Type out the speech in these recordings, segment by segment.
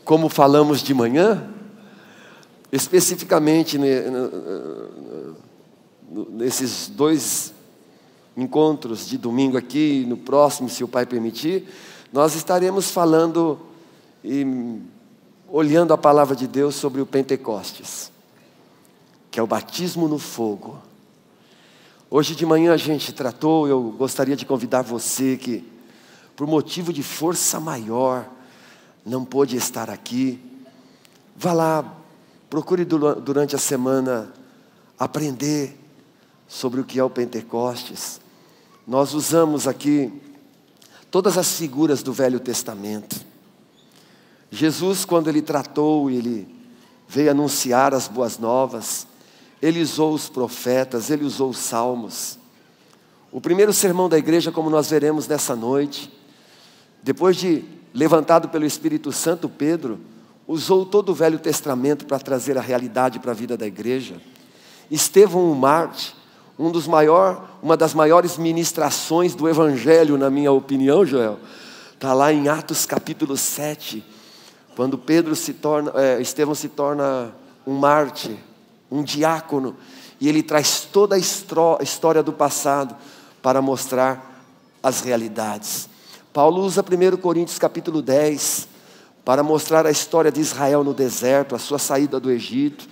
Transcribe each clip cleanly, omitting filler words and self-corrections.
como falamos de manhã, especificamente nesses 2 encontros de domingo aqui, no próximo, se o Pai permitir, nós estaremos falando e olhando a palavra de Deus sobre o Pentecostes, que é o batismo no fogo. Hoje de manhã a gente tratou, eu gostaria de convidar você que, por motivo de força maior, não pôde estar aqui. Vá lá, procure durante a semana aprender sobre o que é o Pentecostes. Nós usamos aqui todas as figuras do Velho Testamento. Jesus, quando ele tratou, ele veio anunciar as boas novas, ele usou os profetas, ele usou os salmos. O primeiro sermão da igreja, como nós veremos nessa noite, depois de levantado pelo Espírito Santo, Pedro usou todo o Velho Testamento para trazer a realidade para a vida da igreja. Estevão, o Marte, uma das maiores ministrações do Evangelho, na minha opinião, Joel, está lá em Atos capítulo 7, quando Estevão se torna um Marte, um diácono, e ele traz toda a história do passado para mostrar as realidades. Paulo usa 1 Coríntios capítulo 10 para mostrar a história de Israel no deserto, a sua saída do Egito.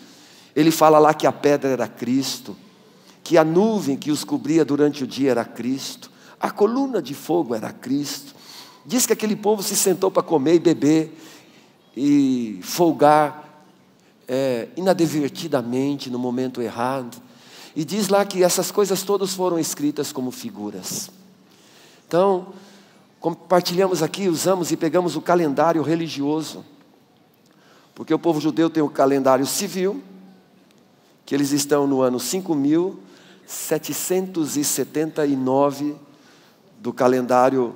Ele fala lá que a pedra era Cristo, que a nuvem que os cobria durante o dia era Cristo, a coluna de fogo era Cristo. Diz que aquele povo se sentou para comer e beber e folgar inadvertidamente no momento errado. E diz lá que essas coisas todas foram escritas como figuras. Então, compartilhamos aqui, usamos e pegamos o calendário religioso, porque o povo judeu tem o calendário civil, que eles estão no ano 5.779 do calendário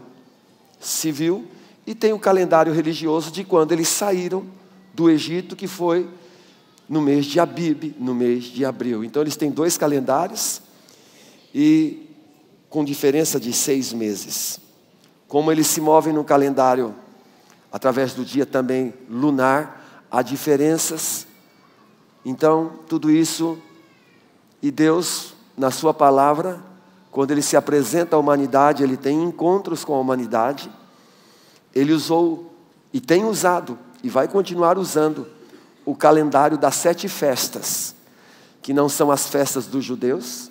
civil, e tem o calendário religioso de quando eles saíram do Egito, que foi no mês de Abib, no mês de abril. Então eles têm 2 calendários, e com diferença de 6 meses. Como eles se movem no calendário através do dia também lunar, há diferenças. Então, tudo isso, e Deus, na sua palavra, quando Ele se apresenta à humanidade, Ele tem encontros com a humanidade. Ele usou, e tem usado, e vai continuar usando, o calendário das 7 festas, que não são as festas dos judeus,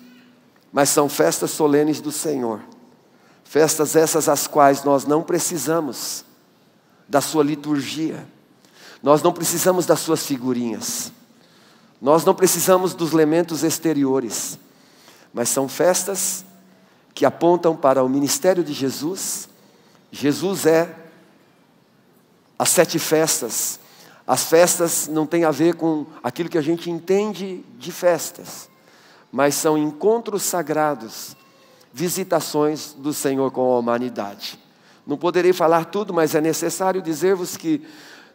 mas são festas solenes do Senhor. Festas essas as quais nós não precisamos da sua liturgia, nós não precisamos das suas figurinhas, nós não precisamos dos elementos exteriores, mas são festas que apontam para o ministério de Jesus. Jesus é as 7 festas. As festas não têm a ver com aquilo que a gente entende de festas, mas são encontros sagrados, visitações do Senhor com a humanidade. Não poderei falar tudo, mas é necessário dizer-vos que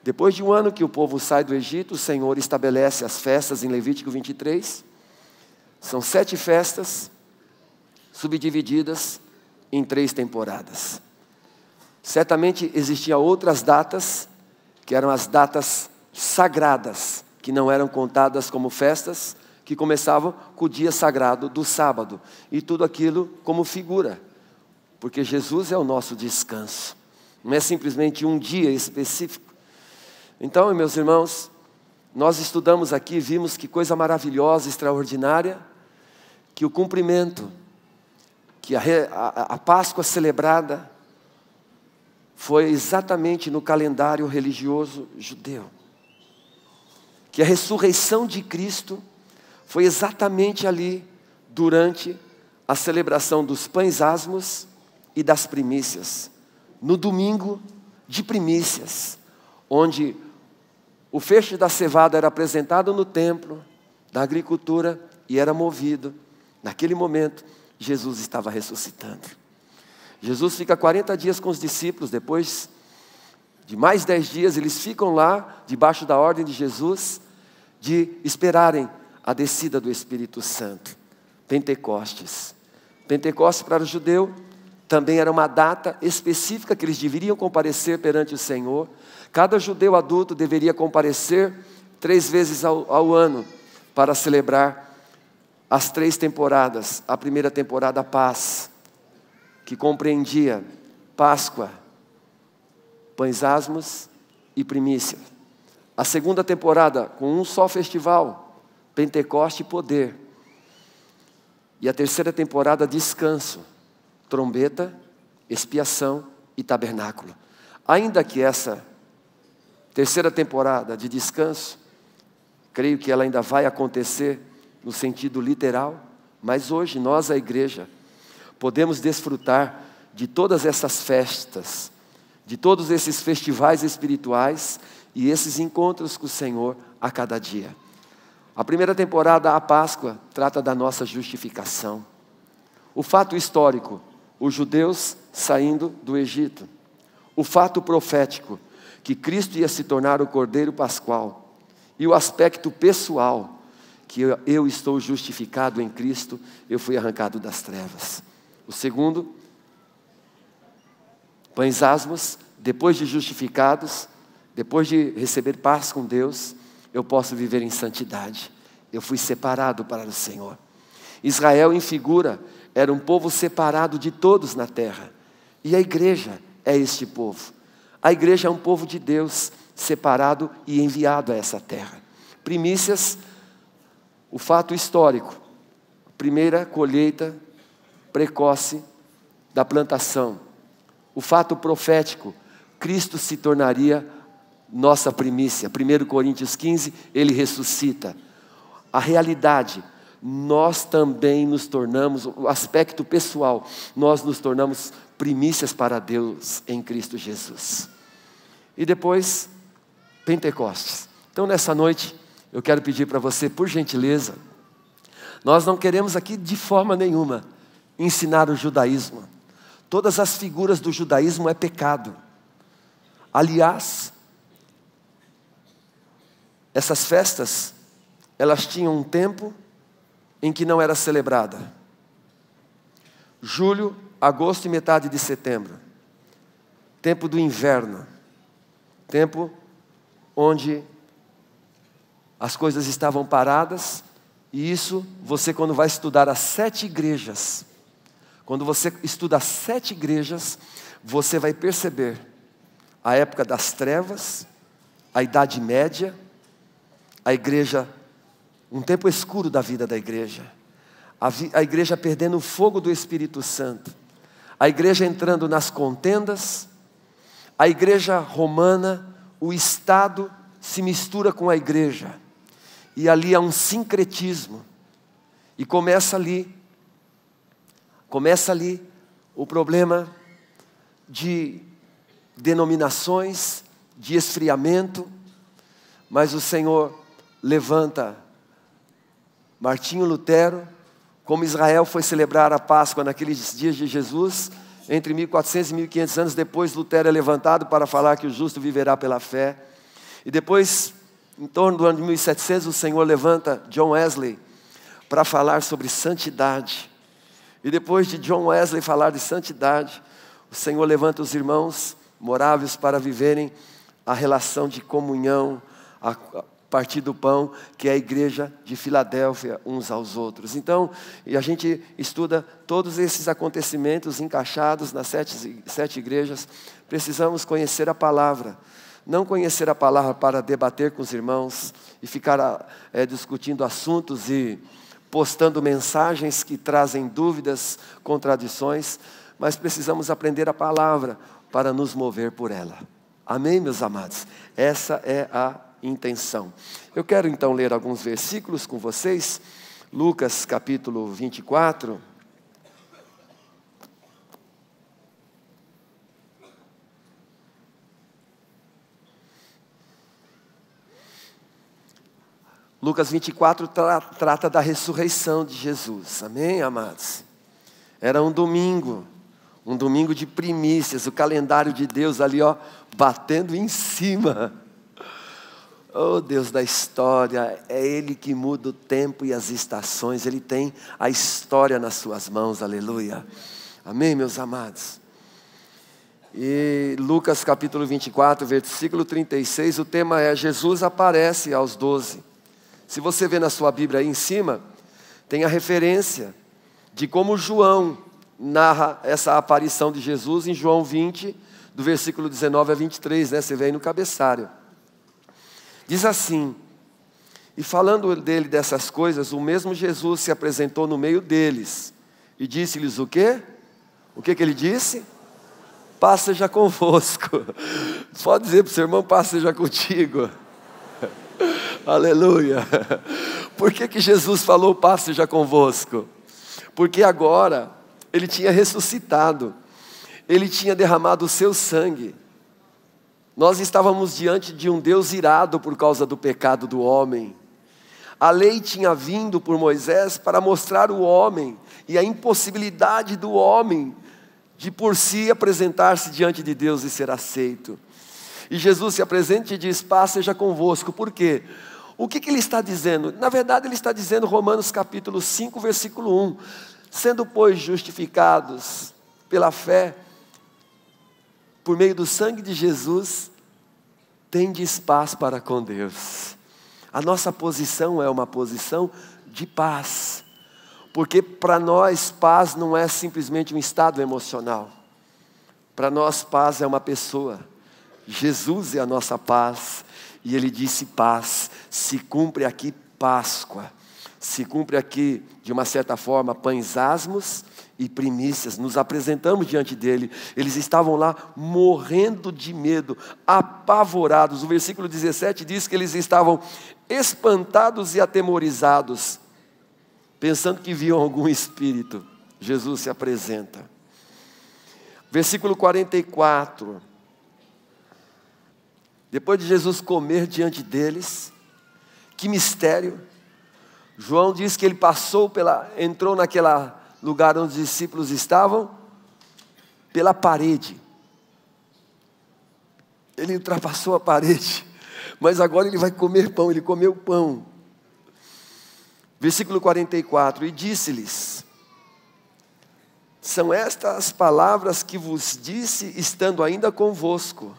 depois de um ano que o povo sai do Egito, o Senhor estabelece as festas em Levítico 23. São 7 festas subdivididas em 3 temporadas. Certamente existiam outras datas, que eram as datas sagradas, que não eram contadas como festas, que começavam com o dia sagrado do sábado, e tudo aquilo como figura, porque Jesus é o nosso descanso, não é simplesmente um dia específico. Então, meus irmãos, nós estudamos aqui, vimos que coisa maravilhosa, extraordinária, que o cumprimento, que a Páscoa celebrada foi exatamente no calendário religioso judeu, que a ressurreição de Cristo foi exatamente ali, durante a celebração dos pães asmos e das primícias, no domingo de primícias, onde o feixe da cevada era apresentado no templo da agricultura e era movido. Naquele momento, Jesus estava ressuscitando. Jesus fica 40 dias com os discípulos, depois de mais 10 dias, eles ficam lá, debaixo da ordem de Jesus, de esperarem a descida do Espírito Santo. Pentecostes. Pentecostes para o judeu também era uma data específica que eles deveriam comparecer perante o Senhor, Cada judeu adulto deveria comparecer 3 vezes ao ano para celebrar as 3 temporadas. A primeira temporada, Paz, que compreendia Páscoa, pães asmos e primícia. A segunda temporada, com um só festival, Pentecoste e poder. E a terceira temporada, descanso, trombeta, expiação e tabernáculo. Ainda que essa terceira temporada de descanso, creio que ela ainda vai acontecer no sentido literal, mas hoje nós, a igreja, podemos desfrutar de todas essas festas, de todos esses festivais espirituais e esses encontros com o Senhor a cada dia. A primeira temporada, a Páscoa, trata da nossa justificação. O fato histórico, os judeus saindo do Egito. O fato profético, que Cristo ia se tornar o Cordeiro Pascual. E o aspecto pessoal, que eu estou justificado em Cristo, eu fui arrancado das trevas. O segundo, pães asmos, depois de justificados, depois de receber paz com Deus, eu posso viver em santidade. Eu fui separado para o Senhor. Israel, em figura, era um povo separado de todos na terra. E a igreja é este povo. A igreja é um povo de Deus, separado e enviado a essa terra. Primícias, o fato histórico. Primeira colheita precoce da plantação. O fato profético, Cristo se tornaria nossa primícia. 1 Coríntios 15, ele ressuscita. A realidade, nós também nos tornamos, o aspecto pessoal, nós nos tornamos primícias para Deus em Cristo Jesus. E depois, Pentecostes. Então nessa noite, eu quero pedir para você, por gentileza, nós não queremos aqui de forma nenhuma ensinar o judaísmo. Todas as figuras do judaísmo é pecado. Aliás, essas festas, elas tinham um tempo em que não era celebrada. Julho, agosto e metade de setembro. Tempo do inverno. Tempo onde as coisas estavam paradas. E isso, você quando vai estudar as 7 igrejas, quando você estuda as 7 igrejas, você vai perceber a época das trevas, a Idade Média, a igreja, um tempo escuro da vida da igreja, a igreja perdendo o fogo do Espírito Santo, a igreja entrando nas contendas, a igreja romana, o Estado se mistura com a igreja, e ali há um sincretismo, e começa ali o problema de denominações, de esfriamento, mas o Senhor levanta Martinho Lutero, como Israel foi celebrar a Páscoa naqueles dias de Jesus, entre 1400 e 1500 anos depois, Lutero é levantado para falar que o justo viverá pela fé. E depois, em torno do ano de 1700, o Senhor levanta John Wesley para falar sobre santidade. E depois de John Wesley falar de santidade, o Senhor levanta os irmãos moráveis para viverem a relação de comunhão, a partir do pão, que é a igreja de Filadélfia, uns aos outros. Então, e a gente estuda todos esses acontecimentos encaixados nas 7 igrejas. Precisamos conhecer a palavra. Não conhecer a palavra para debater com os irmãos e ficar discutindo assuntos e postando mensagens que trazem dúvidas, contradições, mas precisamos aprender a palavra para nos mover por ela. Amém, meus amados? Essa é a intenção. Eu quero então ler alguns versículos com vocês. Lucas capítulo 24. Lucas 24 trata da ressurreição de Jesus. Amém, amados? Era um domingo de primícias, o calendário de Deus ali, batendo em cima. Oh, Deus da história, é Ele que muda o tempo e as estações, Ele tem a história nas suas mãos, aleluia. Amém, meus amados? E Lucas capítulo 24, versículo 36, o tema é Jesus aparece aos 12. Se você vê na sua Bíblia aí em cima, tem a referência de como João narra essa aparição de Jesus em João 20, do versículo 19 a 23, né? Você vê aí no cabeçalho. Diz assim: e falando dele dessas coisas, o mesmo Jesus se apresentou no meio deles e disse-lhes o quê? O que ele disse? Paz seja convosco. Pode dizer para o seu irmão, paz seja contigo. Aleluia. Por que Jesus falou paz seja convosco? Porque agora ele tinha ressuscitado, ele tinha derramado o seu sangue. Nós estávamos diante de um Deus irado por causa do pecado do homem. A lei tinha vindo por Moisés para mostrar o homem e a impossibilidade do homem de por si apresentar-se diante de Deus e ser aceito. E Jesus se apresenta e diz, paz seja convosco. Por quê? O que ele está dizendo? Na verdade ele está dizendo Romanos capítulo 5, versículo 1. Sendo, pois, justificados pela fé, por meio do sangue de Jesus, tendes paz para com Deus. A nossa posição é uma posição de paz. Porque para nós paz não é simplesmente um estado emocional. Para nós paz é uma pessoa. Jesus é a nossa paz. E ele disse paz. Se cumpre aqui Páscoa. Se cumpre aqui, de uma certa forma, pães asmos e primícias. Nos apresentamos diante dele. Eles estavam lá morrendo de medo, apavorados. O versículo 17 diz que eles estavam espantados e atemorizados, pensando que viam algum espírito. Jesus se apresenta. Versículo 44. Depois de Jesus comer diante deles, que mistério. João diz que ele entrou naquele lugar onde os discípulos estavam, pela parede. Ele ultrapassou a parede, mas agora ele vai comer pão, ele comeu pão. Versículo 44, e disse-lhes, são estas as palavras que vos disse, estando ainda convosco.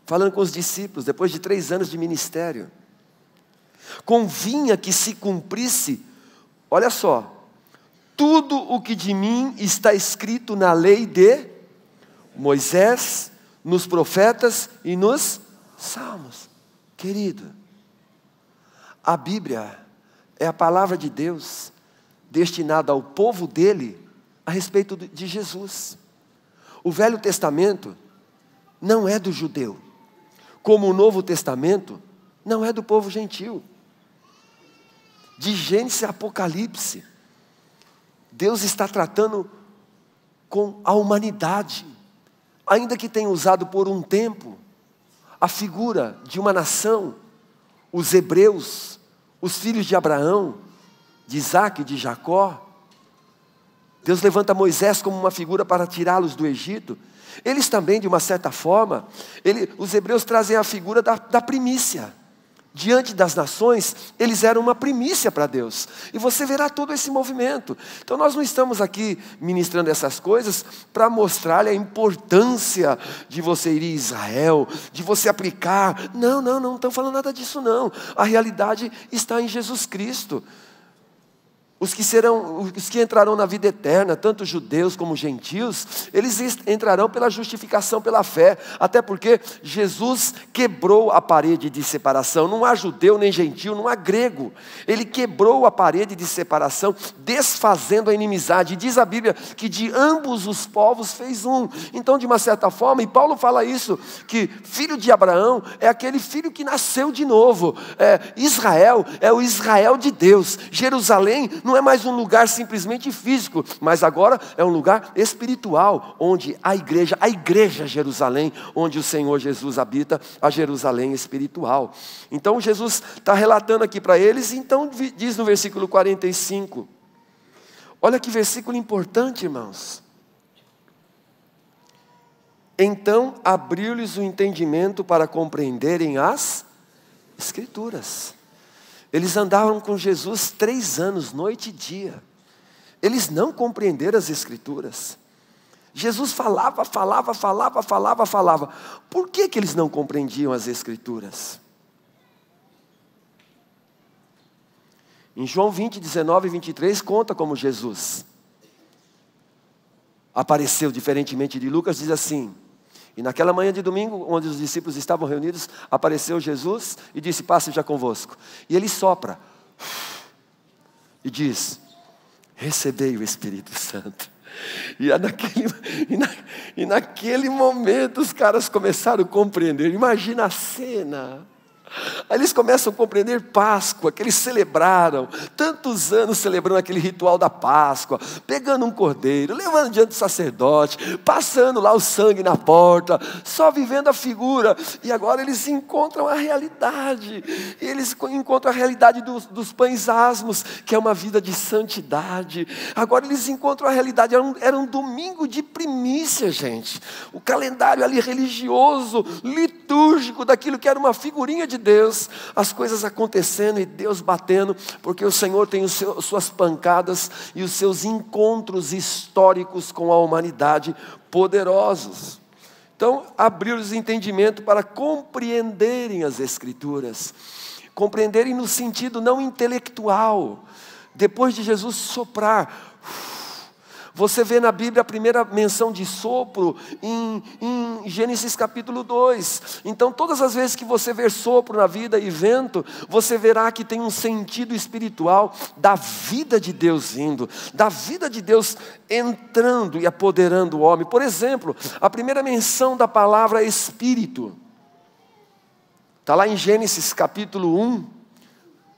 Falando com os discípulos, depois de 3 anos de ministério. Convinha que se cumprisse, olha só, tudo o que de mim está escrito na lei de Moisés, nos profetas e nos salmos. Querido, a Bíblia é a palavra de Deus destinada ao povo dele a respeito de Jesus. O Velho Testamento não é do judeu, como o Novo Testamento não é do povo gentil. De Gênesis a Apocalipse, Deus está tratando com a humanidade, ainda que tenha usado por um tempo a figura de uma nação, os hebreus, os filhos de Abraão, de Isaac e de Jacó. Deus levanta Moisés como uma figura para tirá-los do Egito. Eles também, de uma certa forma, os hebreus trazem a figura da primícia. Diante das nações, eles eram uma primícia para Deus. E você verá todo esse movimento. Então nós não estamos aqui ministrando essas coisas para mostrar a importância de você ir a Israel, de você aplicar. Não estamos falando nada disso não. A realidade está em Jesus Cristo. Os que entrarão na vida eterna, tanto judeus como gentios, eles entrarão pela justificação pela fé, até porque Jesus quebrou a parede de separação. Não há judeu nem gentio, não há grego. Ele quebrou a parede de separação, desfazendo a inimizade. E diz a Bíblia que de ambos os povos fez um. Então, de uma certa forma, e Paulo fala isso, que filho de Abraão é aquele filho que nasceu de novo. Israel é o Israel de Deus. Jerusalém não é mais um lugar simplesmente físico, mas agora é um lugar espiritual, onde a igreja Jerusalém, onde o Senhor Jesus habita, a Jerusalém espiritual. Então Jesus está relatando aqui para eles, então diz no versículo 45, olha que versículo importante, irmãos. Então abriu-lhes o entendimento para compreenderem as Escrituras. Eles andavam com Jesus 3 anos, noite e dia. Eles não compreenderam as Escrituras. Jesus falava. Por que eles não compreendiam as Escrituras? Em João 20, 19 e 23, conta como Jesus apareceu, diferentemente de Lucas, diz assim: e naquela manhã de domingo, onde os discípulos estavam reunidos, apareceu Jesus e disse: passe já convosco. E ele sopra e diz: recebei o Espírito Santo. E naquele momento os caras começaram a compreender. Imagina a cena. Aí eles começam a compreender Páscoa, que eles celebraram, tantos anos celebrando aquele ritual da Páscoa, pegando um cordeiro, levando diante do sacerdote, passando lá o sangue na porta, só vivendo a figura. E agora eles encontram a realidade, e eles encontram a realidade dos pães asmos, que é uma vida de santidade. Agora eles encontram a realidade, era um domingo de primícia, gente. O calendário ali religioso, litúrgico, daquilo que era uma figurinha de Deus, as coisas acontecendo e Deus batendo, porque o Senhor tem suas pancadas e os seus encontros históricos com a humanidade poderosos. Então, abriu-lhes o entendimento para compreenderem as Escrituras, compreenderem no sentido não intelectual. Depois de Jesus soprar, você vê na Bíblia a primeira menção de sopro em Gênesis capítulo 2. Então todas as vezes que você ver sopro na vida e vento, você verá que tem um sentido espiritual da vida de Deus vindo, da vida de Deus entrando e apoderando o homem. Por exemplo, a primeira menção da palavra Espírito está lá em Gênesis capítulo 1,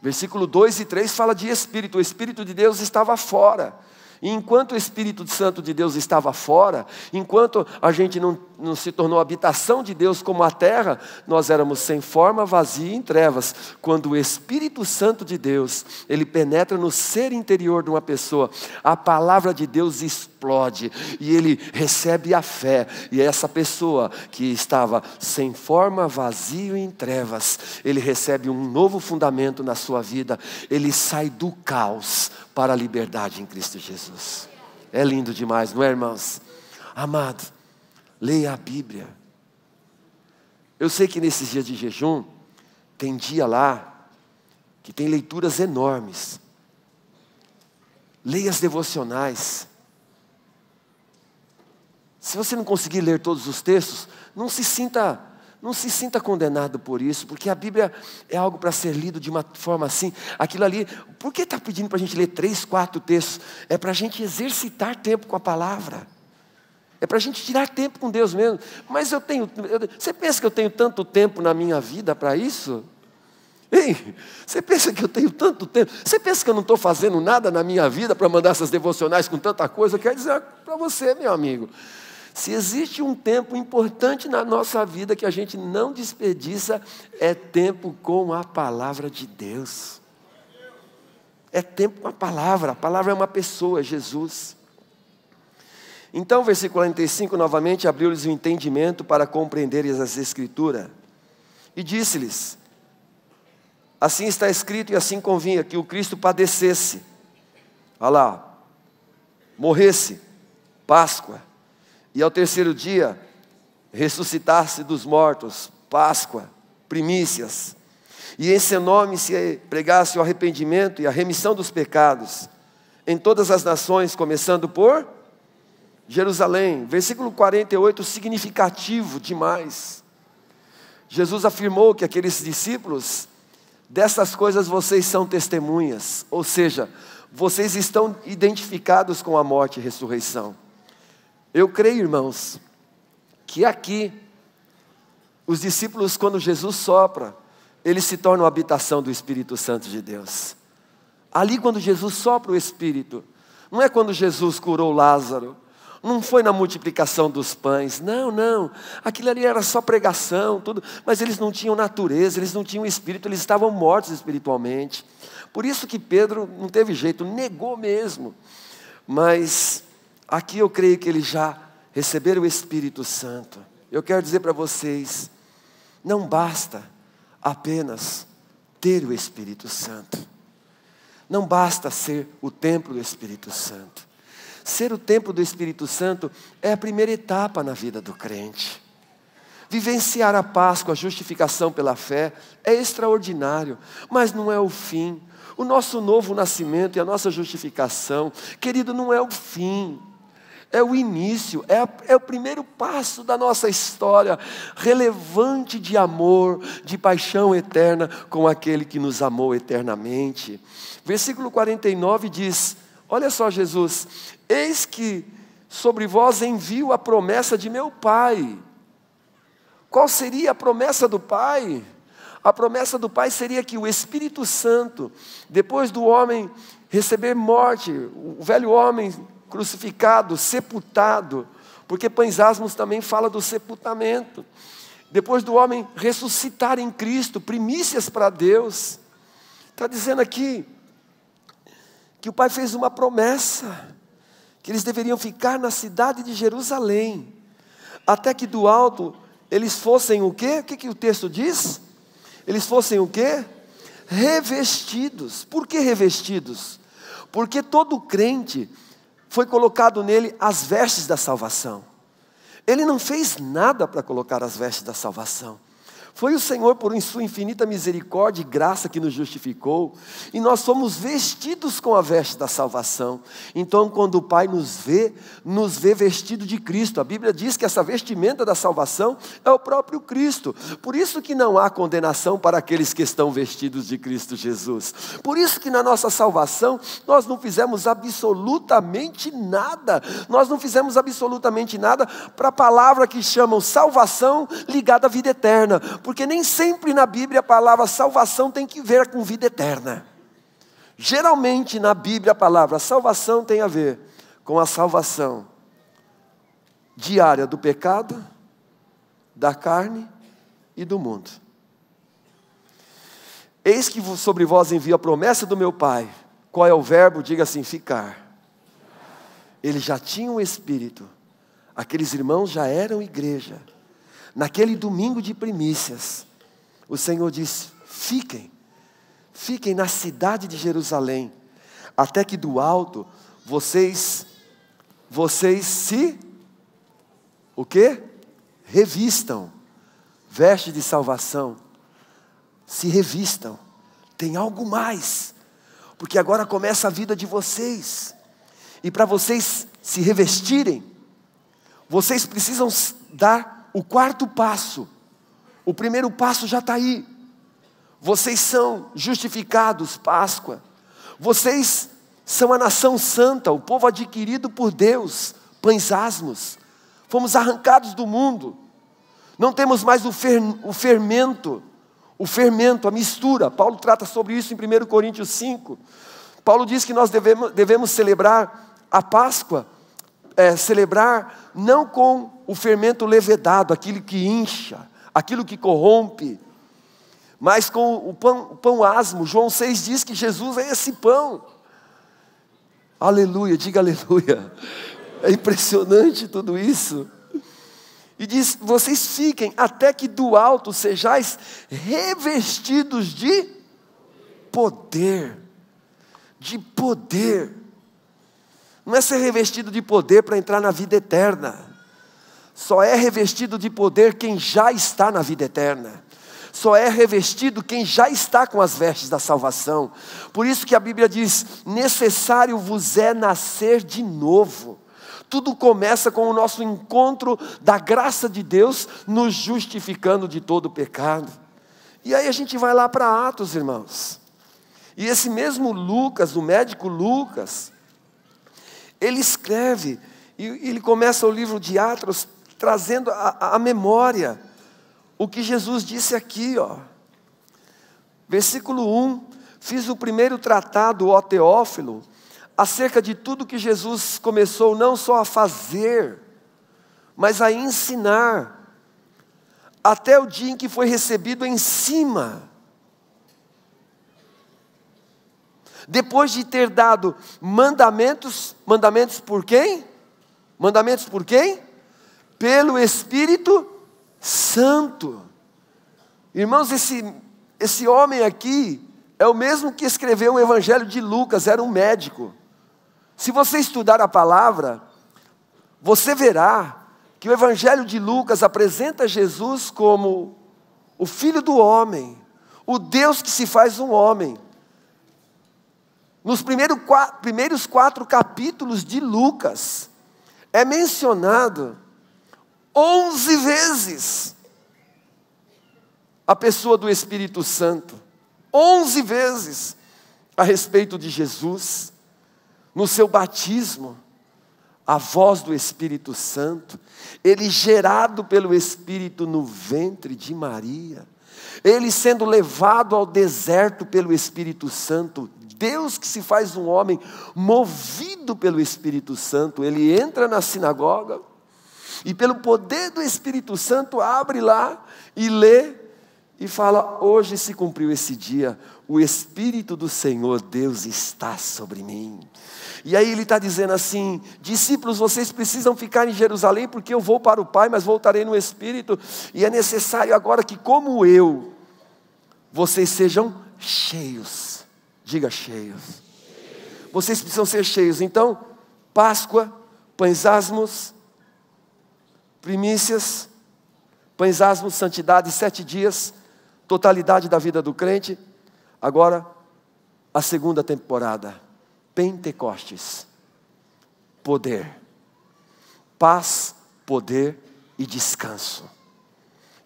versículo 2 e 3, fala de Espírito. O Espírito de Deus estava fora. E enquanto o Espírito Santo de Deus estava fora, enquanto a gente não se tornou habitação de Deus como a terra, nós éramos sem forma, vazio e em trevas. Quando o Espírito Santo de Deus, ele penetra no ser interior de uma pessoa, a palavra de Deus explode e ele recebe a fé. E essa pessoa que estava sem forma, vazio e em trevas, ele recebe um novo fundamento na sua vida. Ele sai do caos para a liberdade em Cristo Jesus. É lindo demais, não é, irmãos? Amado, leia a Bíblia. Eu sei que nesses dias de jejum, tem dia lá, que tem leituras enormes. Leia as devocionais. Se você não conseguir ler todos os textos, não se sinta condenado por isso, porque a Bíblia é algo para ser lido de uma forma assim. Aquilo ali, por que está pedindo para a gente ler 3, 4 textos? É para a gente exercitar tempo com a palavra. É para a gente tirar tempo com Deus mesmo. Mas você pensa que eu tenho tanto tempo na minha vida para isso? Ei, você pensa que eu tenho tanto tempo? Você pensa que eu não estou fazendo nada na minha vida para mandar essas devocionais com tanta coisa? Eu quero dizer para você, meu amigo, se existe um tempo importante na nossa vida que a gente não desperdiça, é tempo com a palavra de Deus. É tempo com a palavra é uma pessoa, é Jesus. Então, versículo 45, novamente, abriu-lhes o entendimento para compreenderem as Escrituras. E disse-lhes: assim está escrito e assim convinha que o Cristo padecesse. Olha lá, morresse, Páscoa. E ao terceiro dia, ressuscitasse dos mortos, Páscoa, primícias. E em seu nome se pregasse o arrependimento e a remissão dos pecados em todas as nações, começando por Jerusalém. Versículo 48, significativo demais. Jesus afirmou que aqueles discípulos, dessas coisas vocês são testemunhas. Ou seja, vocês estão identificados com a morte e ressurreição. Eu creio, irmãos, que aqui, os discípulos, quando Jesus sopra, eles se tornam a habitação do Espírito Santo de Deus. Ali, quando Jesus sopra o Espírito, não é quando Jesus curou Lázaro, não foi na multiplicação dos pães, não, aquilo ali era só pregação, tudo, mas eles não tinham natureza, eles não tinham espírito, eles estavam mortos espiritualmente. Por isso que Pedro não teve jeito, negou mesmo. Mas aqui eu creio que eles já receberam o Espírito Santo. Eu quero dizer para vocês, não basta apenas ter o Espírito Santo. Não basta ser o templo do Espírito Santo. ser o templo do Espírito Santo é a primeira etapa na vida do crente. Vivenciar a Páscoa, a justificação pela fé, é extraordinário, mas não é o fim. O nosso novo nascimento e a nossa justificação, querido, não é o fim. É o início, é o primeiro passo da nossa história, relevante de amor, de paixão eterna com aquele que nos amou eternamente. Versículo 49 diz, olha só Jesus, eis que sobre vós envio a promessa de meu Pai. Qual seria a promessa do Pai? A promessa do Pai seria que o Espírito Santo, depois do homem receber morte, o velho homem crucificado, sepultado, porque Pães Asmos também fala do sepultamento. Depois do homem ressuscitar em Cristo, primícias para Deus. Está dizendo aqui que o Pai fez uma promessa, que eles deveriam ficar na cidade de Jerusalém, até que do alto eles fossem o quê? O que o texto diz? Eles fossem o quê? Revestidos. Por que revestidos? Porque todo crente foi colocado nele as vestes da salvação. Ele não fez nada para colocar as vestes da salvação. Foi o Senhor, por sua infinita misericórdia e graça, que nos justificou, e nós fomos vestidos com a veste da salvação. Então, quando o Pai nos vê vestido de Cristo. A Bíblia diz que essa vestimenta da salvação é o próprio Cristo. Por isso que não há condenação para aqueles que estão vestidos de Cristo Jesus. Por isso que na nossa salvação, nós não fizemos absolutamente nada. Nós não fizemos absolutamente nada para a palavra que chamam salvação ligada à vida eterna. Porque nem sempre na Bíblia a palavra salvação tem que ver com vida eterna. Geralmente na Bíblia a palavra salvação tem a ver com a salvação diária do pecado, da carne e do mundo. Eis que sobre vós envio a promessa do meu Pai. Qual é o verbo? Diga assim, ficar. Eles já tinham o Espírito. Aqueles irmãos já eram igreja. Naquele domingo de primícias, o Senhor disse, fiquem na cidade de Jerusalém, até que do alto vocês se, o quê? Revistam, veste de salvação, se revistam, tem algo mais, porque agora começa a vida de vocês, e para vocês se revestirem, vocês precisam dar o quarto passo. O primeiro passo já está aí. Vocês são justificados, Páscoa. Vocês são a nação santa, o povo adquirido por Deus, Pães Asmos. Fomos arrancados do mundo. Não temos mais o fermento, a mistura. Paulo trata sobre isso em 1 Coríntios 5. Paulo diz que nós devemos celebrar a Páscoa, celebrar não com o fermento levedado, aquilo que incha, aquilo que corrompe, mas com o pão asmo. João 6 diz que Jesus é esse pão. Aleluia, diga aleluia. É impressionante tudo isso. E diz, vocês fiquem até que do alto sejais revestidos de poder. De poder. Não é ser revestido de poder para entrar na vida eterna. Só é revestido de poder quem já está na vida eterna. Só é revestido quem já está com as vestes da salvação. Por isso que a Bíblia diz, necessário vos é nascer de novo. Tudo começa com o nosso encontro da graça de Deus, nos justificando de todo o pecado. E aí a gente vai lá para Atos, irmãos. E esse mesmo Lucas, o médico Lucas, ele escreve, e ele começa o livro de Atos, trazendo a memória, o que Jesus disse aqui, ó. Versículo 1, fiz o primeiro tratado, ó Teófilo, acerca de tudo que Jesus começou não só a fazer, mas a ensinar, até o dia em que foi recebido em cima. Depois de ter dado mandamentos por quem? Mandamentos por quem? Pelo Espírito Santo. Irmãos, esse homem aqui é o mesmo que escreveu o Evangelho de Lucas, era um médico. Se você estudar a palavra, você verá que o Evangelho de Lucas apresenta Jesus como o Filho do homem, o Deus que se faz um homem. Nos primeiros 4 capítulos de Lucas, é mencionado 11 vezes a pessoa do Espírito Santo. 11 vezes a respeito de Jesus. No seu batismo, a voz do Espírito Santo, ele gerado pelo Espírito no ventre de Maria, ele sendo levado ao deserto pelo Espírito Santo, Deus que se faz um homem, movido pelo Espírito Santo, ele entra na sinagoga, e pelo poder do Espírito Santo, abre lá e lê, e fala, hoje se cumpriu esse dia, o Espírito do Senhor Deus está sobre mim. E aí ele está dizendo assim, discípulos, vocês precisam ficar em Jerusalém, porque eu vou para o Pai, mas voltarei no Espírito, e é necessário agora que como eu, vocês sejam cheios, diga cheios, vocês precisam ser cheios. Então, Páscoa, pães asmos, primícias, pães asmos, santidade, 7 dias, totalidade da vida do crente. Agora, a segunda temporada, Pentecostes, poder, paz, poder e descanso.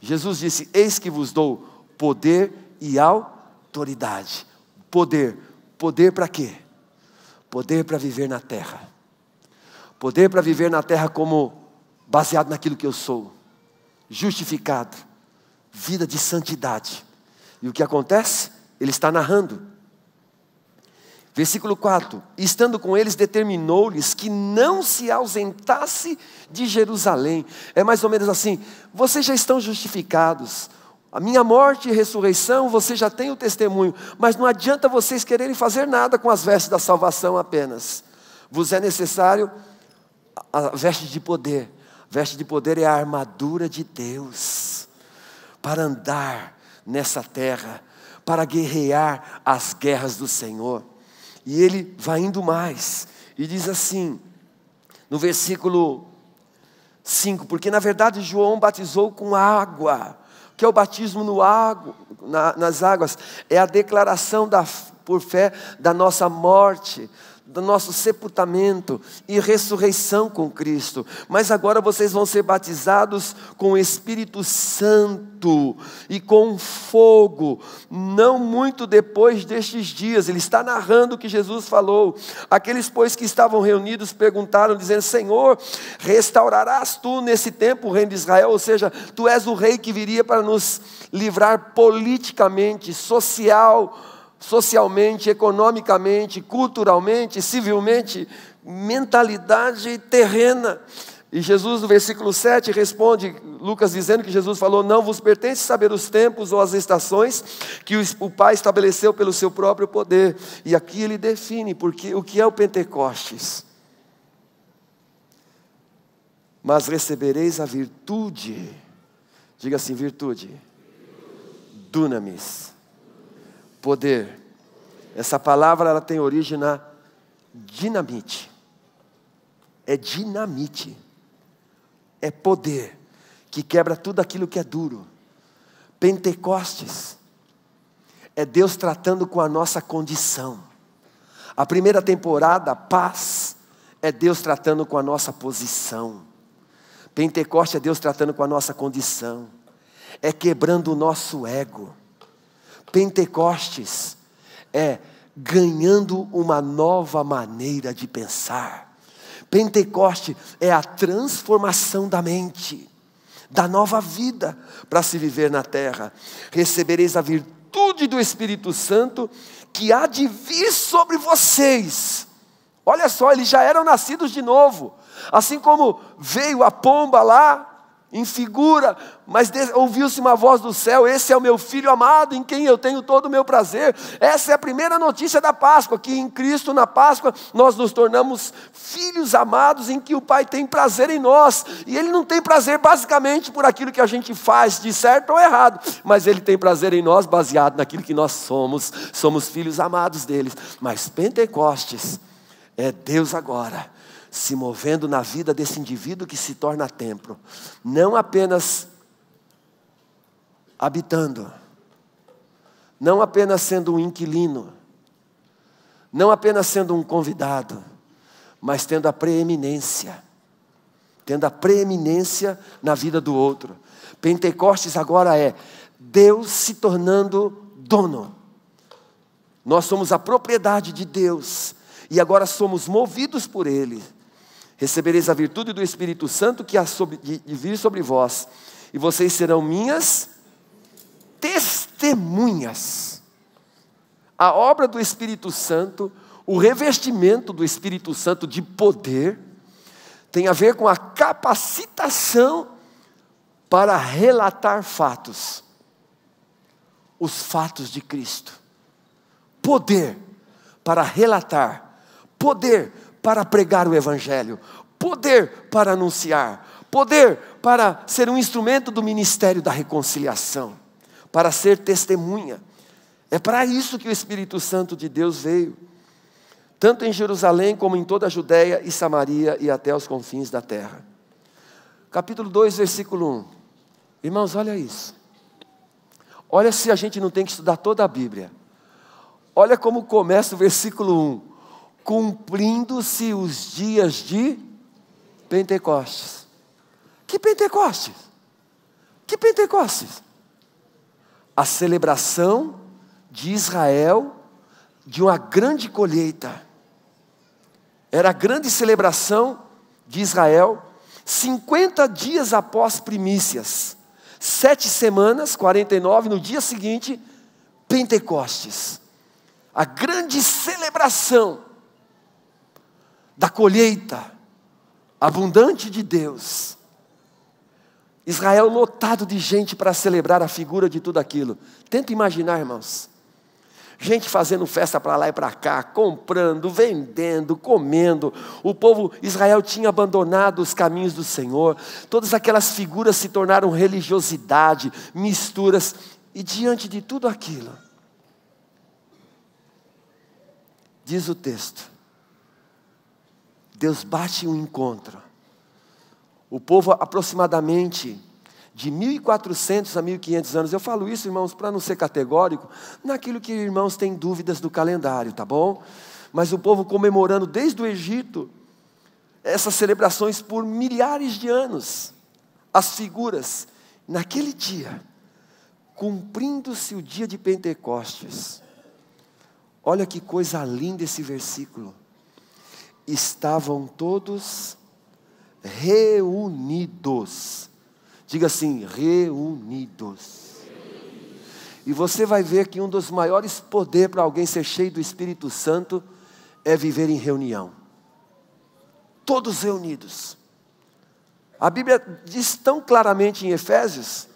Jesus disse, eis que vos dou poder e autoridade. Poder, poder para quê? Poder para viver na terra. Poder para viver na terra como baseado naquilo que eu sou, justificado, vida de santidade. E o que acontece? Ele está narrando. Versículo 4, estando com eles, determinou-lhes que não se ausentasse de Jerusalém. É mais ou menos assim, vocês já estão justificados, a minha morte e ressurreição, você já tem o testemunho, mas não adianta vocês quererem fazer nada com as vestes da salvação apenas. Vos é necessário a veste de poder. Veste de poder é a armadura de Deus, para andar nessa terra, para guerrear as guerras do Senhor. E ele vai indo mais, e diz assim, no versículo 5, porque na verdade João batizou com água, que é o batismo nas águas, é a declaração por fé da nossa morte, do nosso sepultamento e ressurreição com Cristo. Mas agora vocês vão ser batizados com o Espírito Santo e com fogo, não muito depois destes dias. Ele está narrando o que Jesus falou. Aqueles, pois, que estavam reunidos perguntaram, dizendo, Senhor, restaurarás tu nesse tempo o reino de Israel? Ou seja, tu és o rei que viria para nos livrar politicamente, socialmente, economicamente, culturalmente, civilmente, mentalidade terrena. E Jesus, no versículo 7, responde, Lucas dizendo que Jesus falou, não vos pertence saber os tempos ou as estações que o Pai estabeleceu pelo seu próprio poder. E aqui ele define porque, o que é o Pentecostes. Mas recebereis a virtude, diga assim, virtude, dunamis, poder. Essa palavra ela tem origem na dinamite. É dinamite. É poder que quebra tudo aquilo que é duro. Pentecostes é Deus tratando com a nossa condição. A primeira temporada, paz, é Deus tratando com a nossa posição. Pentecostes é Deus tratando com a nossa condição. É quebrando o nosso ego. Pentecostes é ganhando uma nova maneira de pensar. Pentecostes é a transformação da mente, da nova vida para se viver na terra. Recebereis a virtude do Espírito Santo que há de vir sobre vocês. Olha só, eles já eram nascidos de novo. Assim como veio a pomba lá, em figura, mas ouviu-se uma voz do céu, esse é o meu Filho amado, em quem eu tenho todo o meu prazer. Essa é a primeira notícia da Páscoa, que em Cristo, na Páscoa, nós nos tornamos filhos amados, em que o Pai tem prazer em nós, e Ele não tem prazer basicamente por aquilo que a gente faz, de certo ou errado, mas Ele tem prazer em nós, baseado naquilo que nós somos filhos amados deles. Mas Pentecostes É Deus agora se movendo na vida desse indivíduo que se torna templo. Não apenas habitando, não apenas sendo um inquilino, não apenas sendo um convidado, mas tendo a preeminência na vida do outro. Pentecostes agora é Deus se tornando dono. Nós somos a propriedade de Deus e agora somos movidos por Ele. Recebereis a virtude do Espírito Santo que há de vir sobre vós, e vocês serão minhas testemunhas. A obra do Espírito Santo, o revestimento do Espírito Santo de poder, tem a ver com a capacitação para relatar fatos. Os fatos de Cristo. Poder para relatar. Poder para pregar o Evangelho. Poder para anunciar. Poder para ser um instrumento do ministério da reconciliação. Para ser testemunha. É para isso que o Espírito Santo de Deus veio. Tanto em Jerusalém como em toda a Judéia e Samaria e até os confins da terra. Capítulo 2, versículo 1. Irmãos, olha isso. Olha se a gente não tem que estudar toda a Bíblia. Olha como começa o versículo 1. Cumprindo-se os dias de Pentecostes. Que Pentecostes? Que Pentecostes? A celebração de Israel de uma grande colheita. Era a grande celebração de Israel, 50 dias após primícias, 7 semanas, 49, no dia seguinte, Pentecostes. A grande celebração da colheita abundante de Deus. Israel lotado de gente para celebrar a figura de tudo aquilo. Tenta imaginar, irmãos. Gente fazendo festa para lá e para cá, comprando, vendendo, comendo. O povo Israel tinha abandonado os caminhos do Senhor. Todas aquelas figuras se tornaram religiosidade, misturas. E diante de tudo aquilo, diz o texto, Deus bate um encontro. O povo aproximadamente de 1.400 a 1.500 anos. Eu falo isso, irmãos, para não ser categórico, naquilo que irmãos têm dúvidas do calendário, tá bom? Mas o povo comemorando desde o Egito, essas celebrações por milhares de anos. As figuras, naquele dia, cumprindo-se o dia de Pentecostes. Olha que coisa linda esse versículo. Estavam todos reunidos. Diga assim, reunidos. E você vai ver que um dos maiores poderes para alguém ser cheio do Espírito Santo é viver em reunião. Todos reunidos. A Bíblia diz tão claramente em Efésios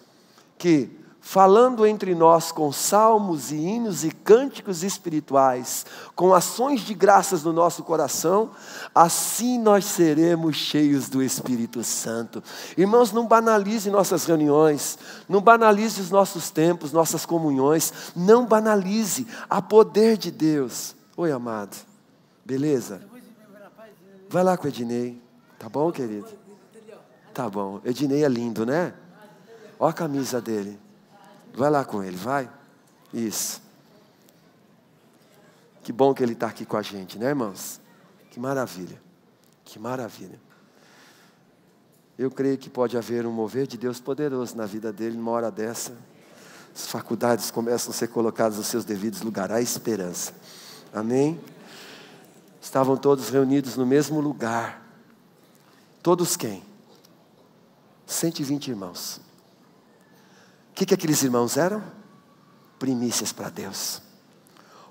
que falando entre nós com salmos e hinos e cânticos espirituais, com ações de graças no nosso coração, assim nós seremos cheios do Espírito Santo. Irmãos, não banalize nossas reuniões, não banalize os nossos tempos, nossas comunhões, não banalize, há poder de Deus. Oi, amado, beleza? Vai lá com o Ednei, tá bom, querido? Tá bom, Ednei é lindo, né? Olha a camisa dele. Vai lá com ele, vai. Isso. Que bom que ele está aqui com a gente, né, irmãos? Que maravilha. Que maravilha. Eu creio que pode haver um mover de Deus poderoso na vida dele numa hora dessa. As faculdades começam a ser colocadas nos seus devidos lugares. Há esperança. Amém? Estavam todos reunidos no mesmo lugar. Todos quem? 120 irmãos. O que aqueles irmãos eram? Primícias para Deus.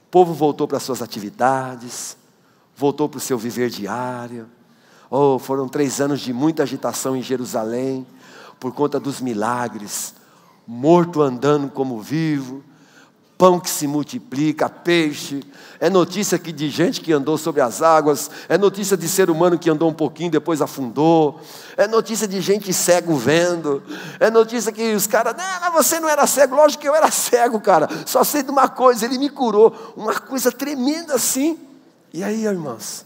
O povo voltou para suas atividades, voltou para o seu viver diário. Foram 3 anos de muita agitação em Jerusalém, por conta dos milagres, morto andando como vivo, pão que se multiplica, peixe. É notícia aqui de gente que andou sobre as águas, é notícia de ser humano que andou um pouquinho, depois afundou, é notícia de gente cego vendo, é notícia que os caras, não, você não era cego, lógico que eu era cego, cara, só sei de uma coisa, ele me curou, uma coisa tremenda assim. E aí, irmãos,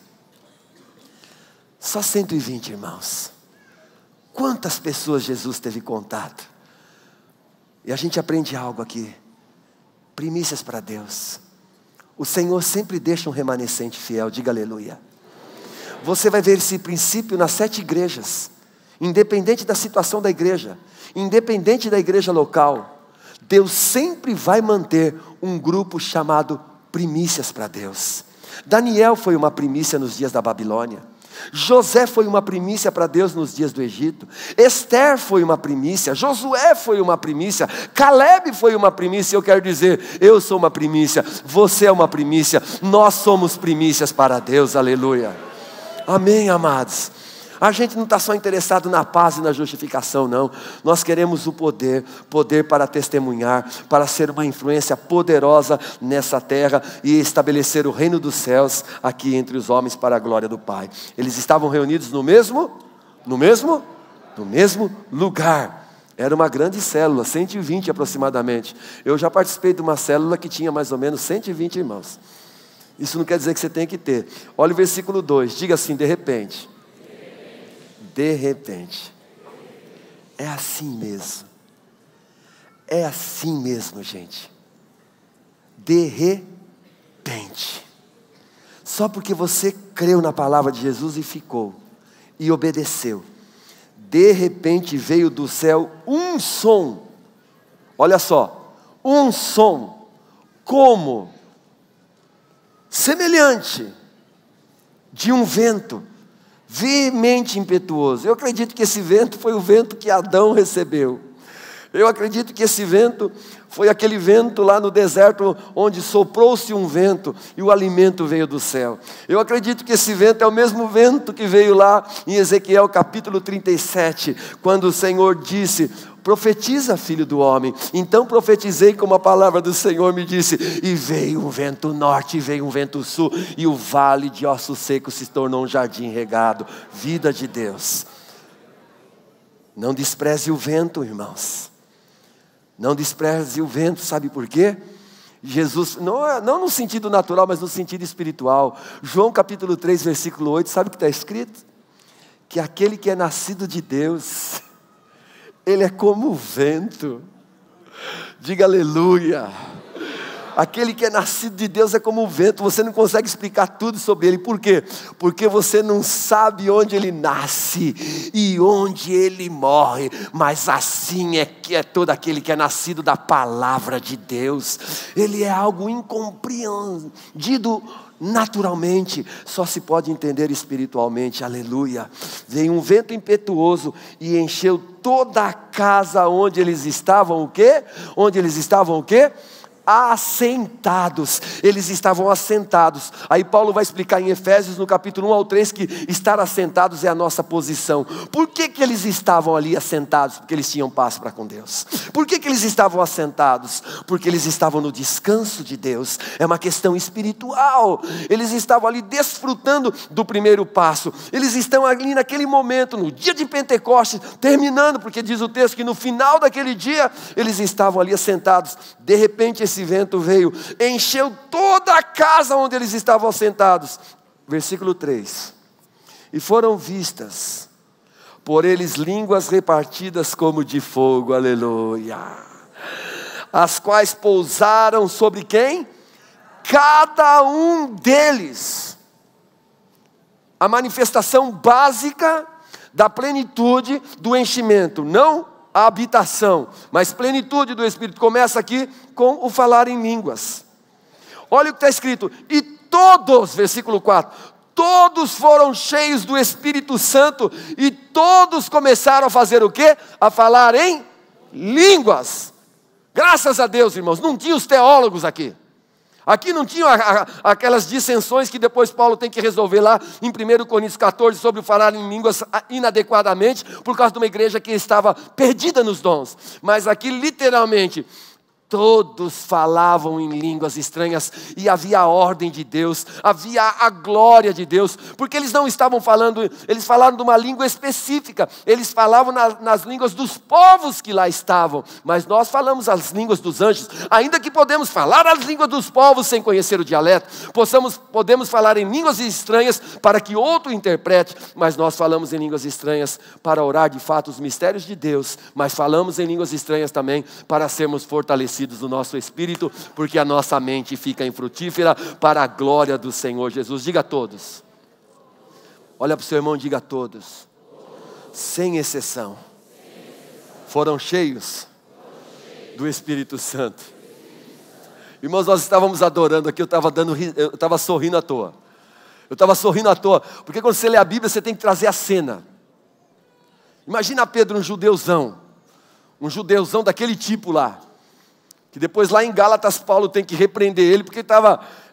Só 120 irmãos. Quantas pessoas Jesus teve contato? E a gente aprende algo aqui. Primícias para Deus. O Senhor sempre deixa um remanescente fiel, diga aleluia. Você vai ver esse princípio nas 7 igrejas. Independente da situação da igreja, independente da igreja local, Deus sempre vai manter um grupo chamado primícias para Deus. Daniel foi uma primícia nos dias da Babilônia. José foi uma primícia para Deus nos dias do Egito. Esther foi uma primícia. Josué foi uma primícia. Caleb foi uma primícia. Eu quero dizer, eu sou uma primícia. Você é uma primícia. Nós somos primícias para Deus. Aleluia. Amém, amados. A gente não está só interessado na paz e na justificação, não. Nós queremos o poder para testemunhar, para ser uma influência poderosa nessa terra e estabelecer o reino dos céus aqui entre os homens para a glória do Pai. Eles estavam reunidos no mesmo lugar. Era uma grande célula, 120 aproximadamente. Eu já participei de uma célula que tinha mais ou menos 120 irmãos. Isso não quer dizer que você tem que ter. Olha o versículo 2, diga assim, de repente. De repente. É assim mesmo. É assim mesmo, gente. De repente. Só porque você creu na palavra de Jesus e ficou. E obedeceu. De repente veio do céu um som. Olha só. Um som. Como? Semelhante. De um vento. Veemente impetuoso. Eu acredito que esse vento foi o vento que Adão recebeu. Eu acredito que esse vento foi aquele vento lá no deserto onde soprou-se um vento e o alimento veio do céu. Eu acredito que esse vento é o mesmo vento que veio lá em Ezequiel capítulo 37, quando o Senhor disse: profetiza, filho do homem. Então profetizei como a palavra do Senhor me disse, e veio um vento norte, e veio um vento sul, e o vale de ossos secos se tornou um jardim regado. Vida de Deus. Não despreze o vento, irmãos. Não despreze o vento, sabe por quê? Jesus, não no sentido natural, mas no sentido espiritual. João capítulo 3, versículo 8, sabe o que está escrito? Que aquele que é nascido de Deus, ele é como o vento. Diga aleluia. Aquele que é nascido de Deus é como o vento. Você não consegue explicar tudo sobre ele. Por quê? Porque você não sabe onde ele nasce e onde ele morre. Mas assim é que é todo aquele que é nascido da palavra de Deus. Ele é algo incompreendido naturalmente, só se pode entender espiritualmente. Aleluia. Veio um vento impetuoso e encheu toda a casa onde eles estavam o quê? Onde eles estavam o quê? Assentados. Eles estavam assentados. Aí Paulo vai explicar em Efésios no capítulo 1 ao 3 que estar assentados é a nossa posição. Por que eles estavam ali assentados? Porque eles tinham paz para com Deus. Por que eles estavam assentados? Porque eles estavam no descanso de Deus. É uma questão espiritual. Eles estavam ali desfrutando do primeiro passo. Eles estão ali naquele momento, no dia de Pentecostes, terminando, porque diz o texto que no final daquele dia eles estavam ali assentados. De repente esse vento veio, encheu toda a casa onde eles estavam assentados. Versículo 3. E foram vistas por eles línguas repartidas como de fogo, aleluia. As quais pousaram sobre quem? Cada um deles. A manifestação básica da plenitude do enchimento, não a habitação, mas plenitude do Espírito. Começa aqui com o falar em línguas. Olha o que está escrito. E todos, versículo 4, todos foram cheios do Espírito Santo e todos começaram a fazer o quê? A falar em línguas. Graças a Deus, irmãos, não tinha os teólogos aqui. Aqui não tinha aquelas dissensões que depois Paulo tem que resolver lá em 1 Coríntios 14 sobre o falar em línguas inadequadamente por causa de uma igreja que estava perdida nos dons. Mas aqui literalmente todos falavam em línguas estranhas, e havia a ordem de Deus, havia a glória de Deus, porque eles não estavam falando, eles falaram de uma língua específica, eles falavam nas línguas dos povos que lá estavam, mas nós falamos as línguas dos anjos, ainda que podemos falar as línguas dos povos sem conhecer o dialeto, podemos falar em línguas estranhas para que outro interprete, mas nós falamos em línguas estranhas para orar de fato os mistérios de Deus, mas falamos em línguas estranhas também para sermos fortalecidos no nosso espírito, porque a nossa mente fica infrutífera para a glória do Senhor Jesus. Diga a todos. Olha para o seu irmão e diga a todos. Sem exceção. Foram cheios do Espírito Santo. Irmãos, nós estávamos adorando aqui, eu estava sorrindo à toa. Eu estava sorrindo à toa, porque quando você lê a Bíblia, você tem que trazer a cena. Imagina Pedro, um judeuzão daquele tipo lá, que depois lá em Gálatas Paulo tem que repreender ele, porque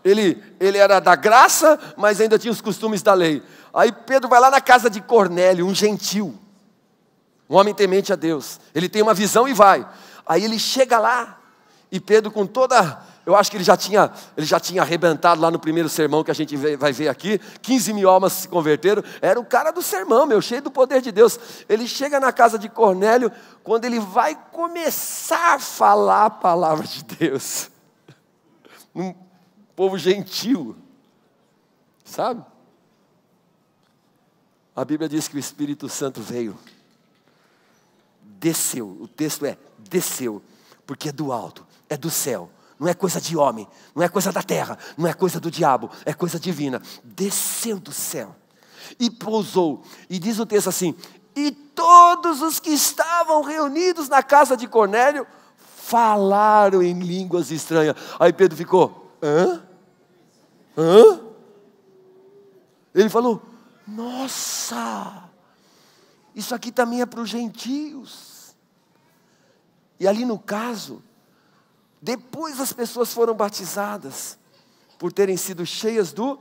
ele era da graça, mas ainda tinha os costumes da lei. Aí Pedro vai lá na casa de Cornélio, um gentil, um homem temente a Deus. Ele tem uma visão e vai. Aí ele chega lá, e Pedro com toda... Eu acho que ele já tinha arrebentado lá no primeiro sermão que a gente vai ver aqui. 15 mil almas se converteram. Era o cara do sermão, cheio do poder de Deus. Ele chega na casa de Cornélio, quando ele vai começar a falar a palavra de Deus. Um povo gentil. Sabe? A Bíblia diz que o Espírito Santo veio. Desceu. O texto é desceu. Porque é do alto, é do céu. Não é coisa de homem, não é coisa da terra, não é coisa do diabo, é coisa divina. Desceu do céu e pousou. E diz o texto assim: e todos os que estavam reunidos na casa de Cornélio falaram em línguas estranhas. Aí Pedro ficou: hã? Ele falou: nossa, isso aqui também é para os gentios. E ali no caso, depois as pessoas foram batizadas, por terem sido cheias do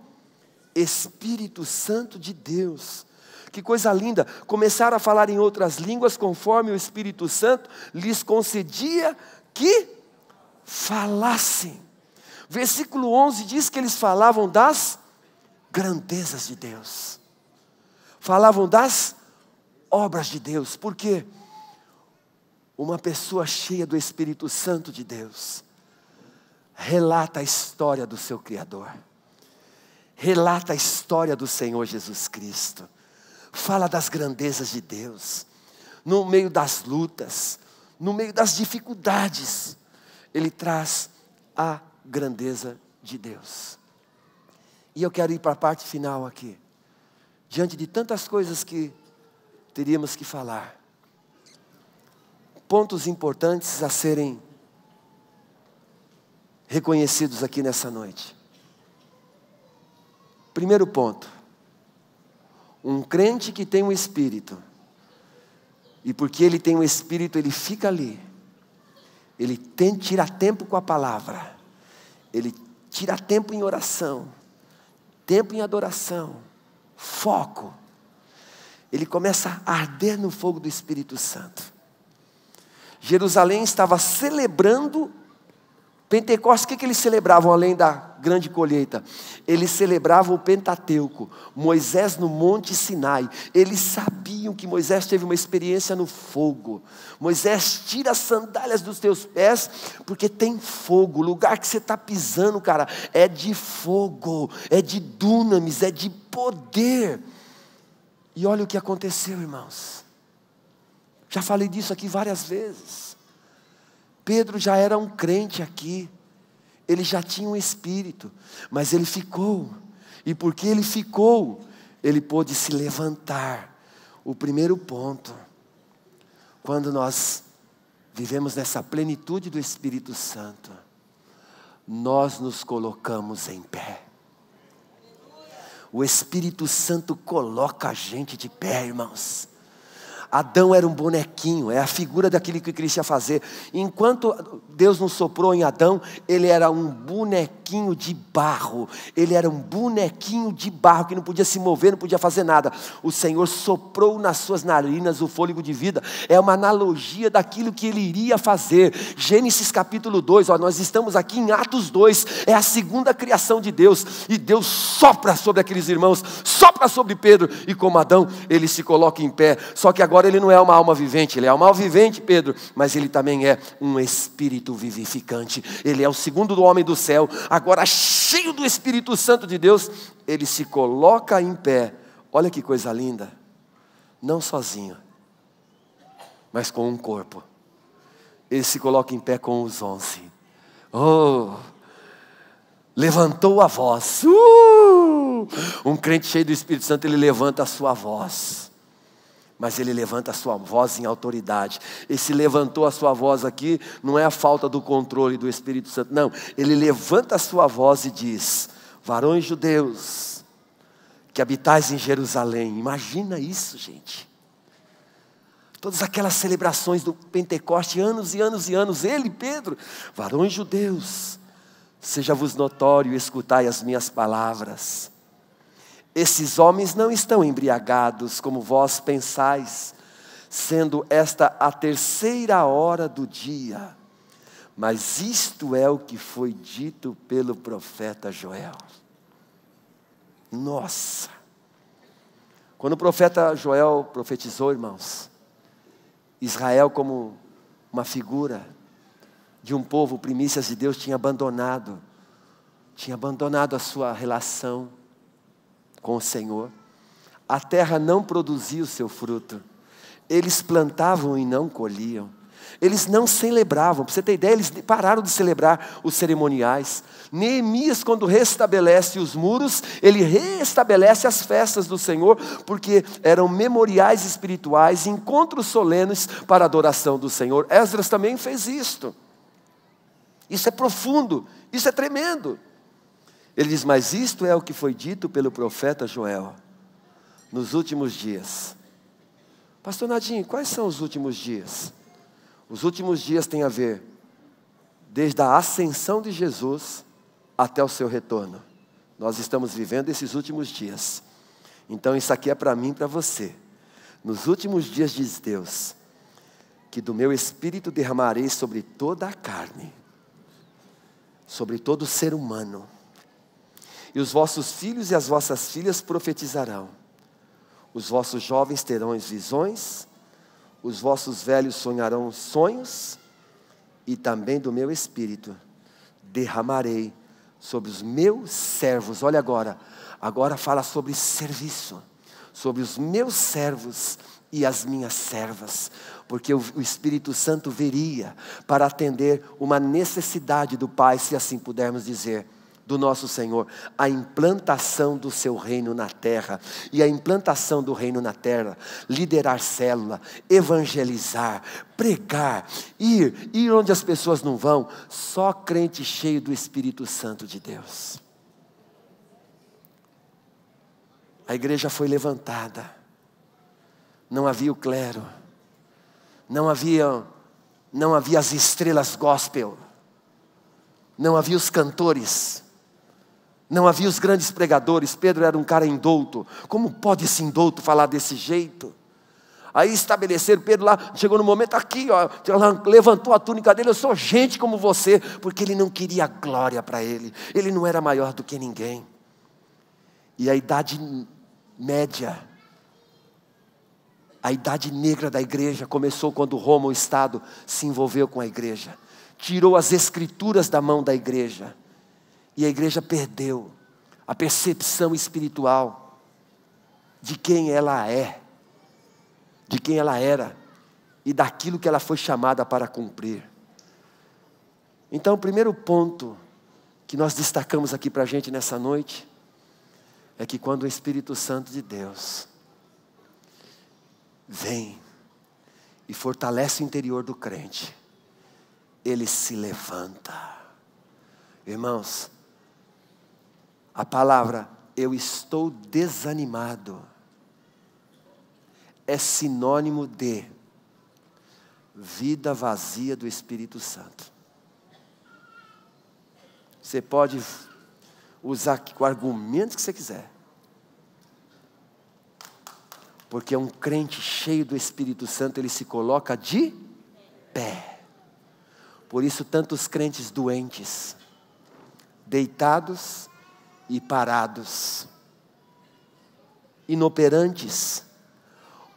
Espírito Santo de Deus. Que coisa linda, começaram a falar em outras línguas, conforme o Espírito Santo lhes concedia que falassem. Versículo 11 diz que eles falavam das grandezas de Deus. Falavam das obras de Deus. Por quê? Uma pessoa cheia do Espírito Santo de Deus relata a história do seu Criador, relata a história do Senhor Jesus Cristo, fala das grandezas de Deus, no meio das lutas, no meio das dificuldades, ele traz a grandeza de Deus. E eu quero ir para a parte final aqui, diante de tantas coisas que teríamos que falar. Pontos importantes a serem reconhecidos aqui nessa noite. Primeiro ponto: um crente que tem um Espírito, e porque ele tem um Espírito, ele fica ali, ele tira tempo com a palavra, ele tira tempo em oração, tempo em adoração, foco, ele começa a arder no fogo do Espírito Santo. Jerusalém estava celebrando Pentecostes. O que eles celebravam além da grande colheita? Eles celebravam o Pentateuco, Moisés no Monte Sinai. Eles sabiam que Moisés teve uma experiência no fogo. Moisés, tira as sandálias dos teus pés, porque tem fogo. O lugar que você está pisando, cara, é de fogo, é de dunamis, é de poder. E olha o que aconteceu, irmãos. Já falei disso aqui várias vezes. Pedro já era um crente aqui. Ele já tinha um Espírito. Mas ele ficou. E porque ele ficou, ele pôde se levantar. O primeiro ponto. Quando nós vivemos nessa plenitude do Espírito Santo, nós nos colocamos em pé. O Espírito Santo coloca a gente de pé, irmãos. Adão era um bonequinho, é a figura daquilo que Cristo ia fazer. Enquanto Deus não soprou em Adão, ele era um bonequinho bonequinho de barro. Ele era um bonequinho de barro que não podia se mover, não podia fazer nada. O Senhor soprou nas suas narinas o fôlego de vida. É uma analogia daquilo que ele iria fazer. Gênesis capítulo 2, nós estamos aqui em Atos 2, é a segunda criação de Deus. E Deus sopra sobre aqueles irmãos, sopra sobre Pedro. E como Adão, ele se coloca em pé. Só que agora ele não é uma alma vivente, ele é uma alma vivente, Pedro. Mas ele também é um espírito vivificante. Ele é o segundo do homem do céu, agora cheio do Espírito Santo de Deus. Ele se coloca em pé. Olha que coisa linda. Não sozinho, mas com um corpo. Ele se coloca em pé com os 11. Levantou a voz. Um crente cheio do Espírito Santo, ele levanta a sua voz. Mas ele levanta a sua voz em autoridade. Esse levantou a sua voz aqui, não é a falta do controle do Espírito Santo, não. Ele levanta a sua voz e diz: varões judeus, que habitais em Jerusalém. Imagina isso, gente. Todas aquelas celebrações do Pentecoste, anos e anos e anos. Ele, Pedro, varões judeus, seja-vos notório, escutai as minhas palavras. Esses homens não estão embriagados como vós pensais, sendo esta a 3ª hora do dia. Mas isto é o que foi dito pelo profeta Joel. Nossa! Quando o profeta Joel profetizou, irmãos, Israel como uma figura de um povo, primícias de Deus, tinha abandonado a sua relação com o Senhor. A terra não produzia o seu fruto. Eles plantavam e não colhiam. Eles não celebravam. Para você ter ideia, eles pararam de celebrar os cerimoniais. Neemias, quando restabelece os muros, ele restabelece as festas do Senhor, porque eram memoriais espirituais, encontros solenes para a adoração do Senhor. Esdras também fez isto. Isso é profundo, isso é tremendo. Ele diz: mas isto é o que foi dito pelo profeta Joel, nos últimos dias. Pastor Nadinho, quais são os últimos dias? Os últimos dias têm a ver desde a ascensão de Jesus até o seu retorno. Nós estamos vivendo esses últimos dias. Então isso aqui é para mim e para você. Nos últimos dias, diz Deus, que do meu Espírito derramarei sobre toda a carne, sobre todo ser humano. E os vossos filhos e as vossas filhas profetizarão. Os vossos jovens terão visões. Os vossos velhos sonharão sonhos. E também do meu Espírito derramarei sobre os meus servos. Olha agora. Agora fala sobre serviço. Sobre os meus servos e as minhas servas. Porque o Espírito Santo viria para atender uma necessidade do Pai, se assim pudermos dizer, do nosso Senhor, a implantação do seu reino na terra. E a implantação do reino na terra, liderar célula, evangelizar, pregar, ir onde as pessoas não vão, só crente cheio do Espírito Santo de Deus. A igreja foi levantada, não havia o clero, não havia as estrelas gospel, não havia os cantores, não havia os grandes pregadores. Pedro era um cara indouto. Como pode esse indouto falar desse jeito? Aí estabeleceram Pedro lá, chegou no momento aqui, levantou a túnica dele: eu sou gente como você, porque ele não queria glória para ele. Ele não era maior do que ninguém. E a idade média, a idade negra da igreja começou quando Roma, o Estado, se envolveu com a igreja. Tirou as escrituras da mão da igreja. E a igreja perdeu a percepção espiritual de quem ela é, de quem ela era e daquilo que ela foi chamada para cumprir. Então, o primeiro ponto que nós destacamos aqui para a gente nessa noite é que quando o Espírito Santo de Deus vem e fortalece o interior do crente, ele se levanta. Irmãos, a palavra "eu estou desanimado" é sinônimo de vida vazia do Espírito Santo. Você pode usar o argumento que você quiser. Porque um crente cheio do Espírito Santo, ele se coloca de pé. Por isso tantos crentes doentes, deitados e parados, inoperantes,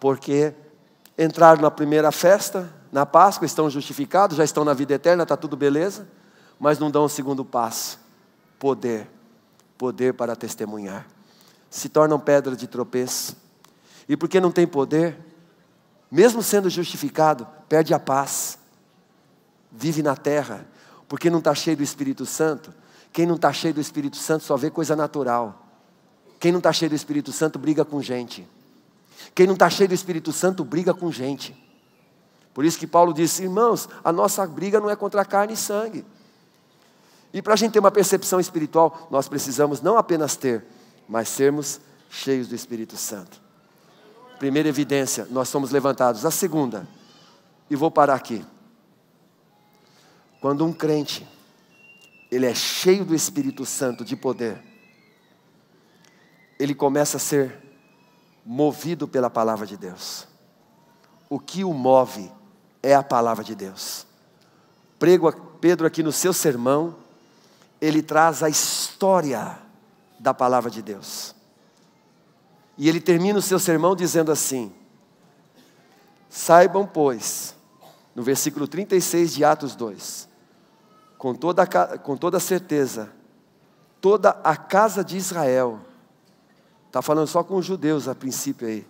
porque entraram na primeira festa, na Páscoa, estão justificados, já estão na vida eterna, está tudo beleza, mas não dão o segundo passo, poder para testemunhar, se tornam pedra de tropeço, e porque não tem poder, mesmo sendo justificado, perde a paz, vive na terra, porque não está cheio do Espírito Santo. Quem não está cheio do Espírito Santo só vê coisa natural. Quem não está cheio do Espírito Santo briga com gente. Quem não está cheio do Espírito Santo briga com gente. Por isso que Paulo disse, irmãos, a nossa briga não é contra carne e sangue. E para a gente ter uma percepção espiritual, nós precisamos não apenas ter, mas sermos cheios do Espírito Santo. Primeira evidência, nós somos levantados. A segunda, e vou parar aqui. Quando um crente, ele é cheio do Espírito Santo de poder, ele começa a ser movido pela palavra de Deus. O que o move é a palavra de Deus. Pedro aqui no seu sermão, ele traz a história da palavra de Deus. E ele termina o seu sermão dizendo assim, saibam, pois, no versículo 36 de Atos 2, com toda certeza, toda a casa de Israel, está falando só com os judeus a princípio aí,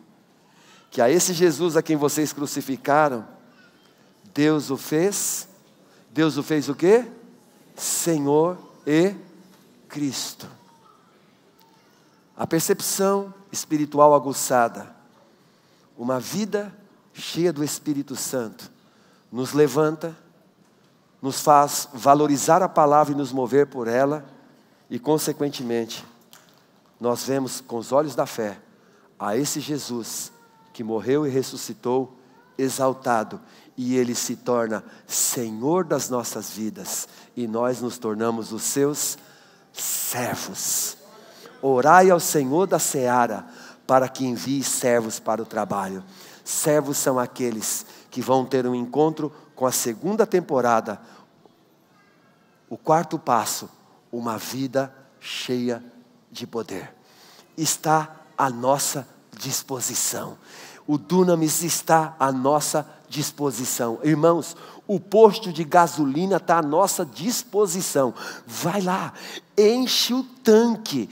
que a esse Jesus a quem vocês crucificaram, Deus o fez o quê? Senhor e Cristo. A percepção espiritual aguçada, uma vida cheia do Espírito Santo, nos levanta, nos faz valorizar a palavra e nos mover por ela, e consequentemente, nós vemos com os olhos da fé, a esse Jesus, que morreu e ressuscitou, exaltado, e Ele se torna Senhor das nossas vidas, e nós nos tornamos os seus servos. Orai ao Senhor da seara, para que envie servos para o trabalho. Servos são aqueles que vão ter um encontro com a segunda temporada, o quarto passo, uma vida cheia de poder. Está à nossa disposição. O Dunamis está à nossa disposição. Irmãos, o posto de gasolina está à nossa disposição. Vai lá, enche o tanque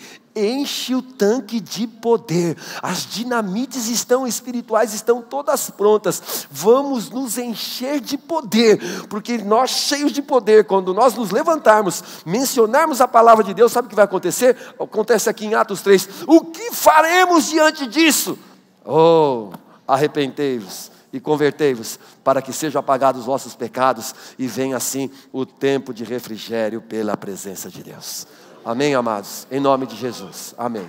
de poder. As dinamites espirituais estão todas prontas. Vamos nos encher de poder, porque nós cheios de poder, quando nós nos levantarmos, mencionarmos a palavra de Deus, sabe o que vai acontecer? Acontece aqui em Atos 3. O que faremos diante disso? Oh, arrependei-vos e convertei-vos, para que sejam apagados os vossos pecados, e venha assim o tempo de refrigério pela presença de Deus. Amém, amados? Em nome de Jesus. Amém.